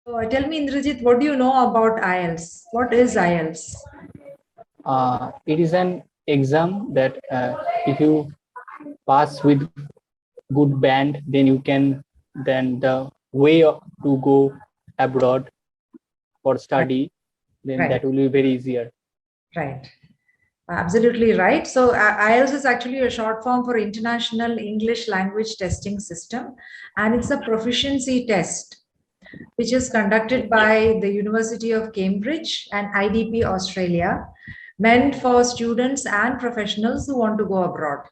Tell me, Indrajit, what do you know about IELTS? What is IELTS? It is an exam that if you pass with good band, then you can, then the way to go abroad for study, then Right, that will be very easier. right. Absolutely right. So IELTS is actually a short form for International English Language Testing System, and it's a proficiency test which is conducted by the University of Cambridge and IDP Australia, meant for students and professionals who want to go abroad.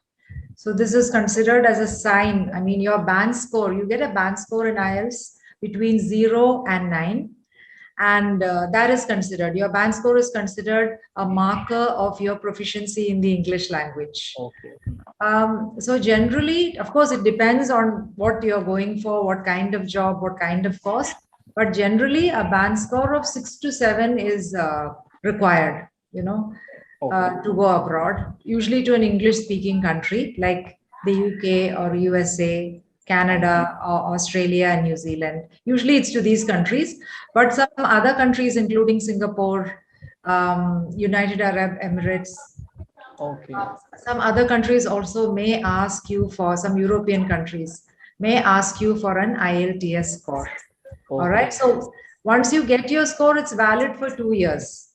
So this is considered as a sign. I mean, your band score, you get a band score in IELTS between 0 and 9. And that is considered, your band score is considered a marker of your proficiency in the English language. Okay. So generally, of course, it depends on what you're going for, what kind of job, what kind of course. But generally, a band score of 6 to 7 is required, to go abroad, usually to an English-speaking country like the UK or USA, Canada, or Australia and New Zealand. Usually it's to these countries, but some other countries, including Singapore, United Arab Emirates, Okay. some other countries also may ask you for, some European countries may ask you for an IELTS score. All right. So once you get your score, it's valid for 2 years.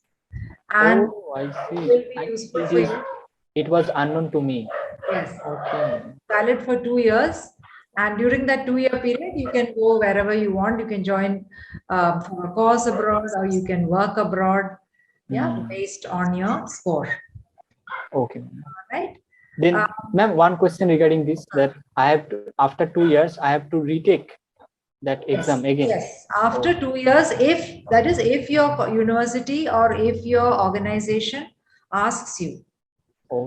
And I see. will be useful for you. It was unknown to me. Yes. Okay. Valid for 2 years. And during that 2-year period, you can go wherever you want. You can join for a course abroad, or you can work abroad, based on your score. Okay. Right. Then, ma'am, one question regarding this, that I have to, after 2 years, I have to retake that exam again. Yes, after 2 years, if your university or if your organization asks you,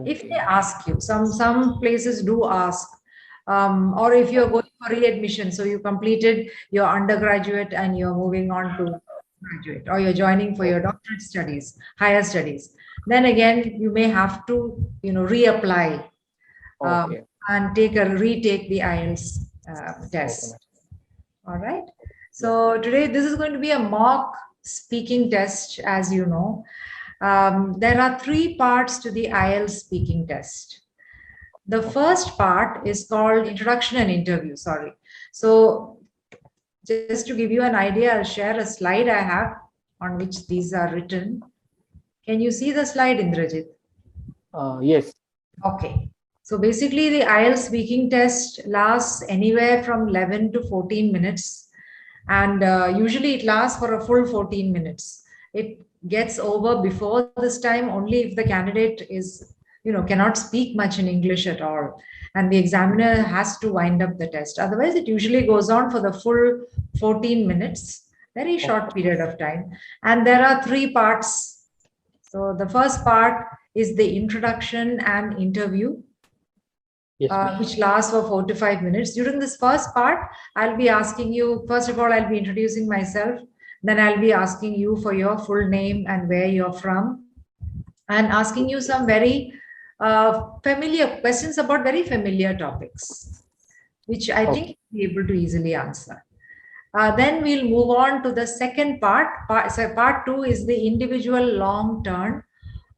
if they ask you, some places do ask, or if you're going for readmission, so you completed your undergraduate and you're moving on to graduate, or you're joining for your doctorate studies, higher studies, then again you may have to reapply and retake the IELTS test. All right. So today this is going to be a mock speaking test, as you know. There are 3 parts to the IELTS speaking test. The first part is called introduction and interview. Sorry. So just to give you an idea, I'll share a slide I have on which these are written. Can you see the slide, Indrajit? Yes. Okay. So basically the IELTS speaking test lasts anywhere from 11 to 14 minutes. And usually it lasts for a full 14 minutes. It gets over before this time only if the candidate is, cannot speak much in English at all. And the examiner has to wind up the test. Otherwise, it usually goes on for the full 14 minutes, very short period of time. And there are 3 parts. So the first part is the introduction and interview. Yes, which lasts for 4 to 5 minutes. During this first part, I'll be asking you, first of all, I'll be introducing myself. Then I'll be asking you for your full name and where you're from, and asking you some very familiar questions about very familiar topics, which I think you'll be able to easily answer. Then we'll move on to the second part. Part 2 is the individual long turn,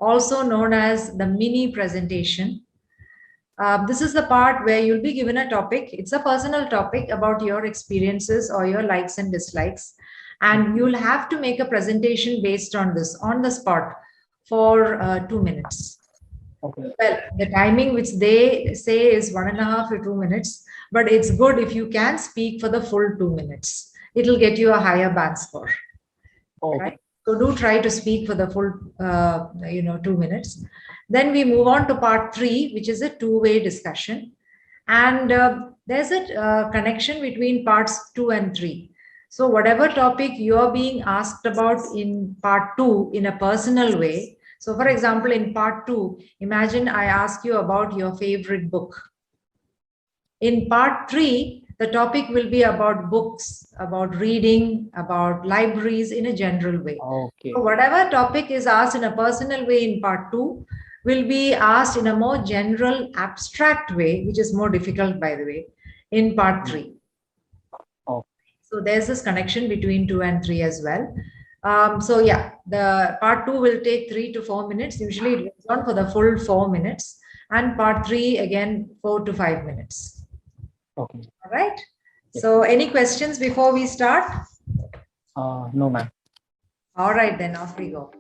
also known as the mini presentation. This is the part where you'll be given a topic. It's a personal topic about your experiences or your likes and dislikes. And you'll have to make a presentation based on this on the spot for 2 minutes. Okay. Well, the timing which they say is 1.5 to 2 minutes, but it's good if you can speak for the full 2 minutes. It'll get you a higher band score. Okay. Right? So do try to speak for the full 2 minutes. Then we move on to part 3, which is a 2-way discussion. And there's a connection between parts 2 and 3. So whatever topic you're being asked about in part 2 in a personal way. So for example, in part 2, imagine I ask you about your favorite book. In part 3, the topic will be about books, about reading, about libraries in a general way. Okay. So whatever topic is asked in a personal way in part 2 will be asked in a more general, abstract way, which is more difficult, by the way, in part 3. Okay. So there's this connection between 2 and 3 as well. So yeah, the part 2 will take 3 to 4 minutes. Usually it goes on for the full 4 minutes, and part 3 again 4 to 5 minutes. Okay. All right. So any questions before we start? No, ma'am. All right, then off we go.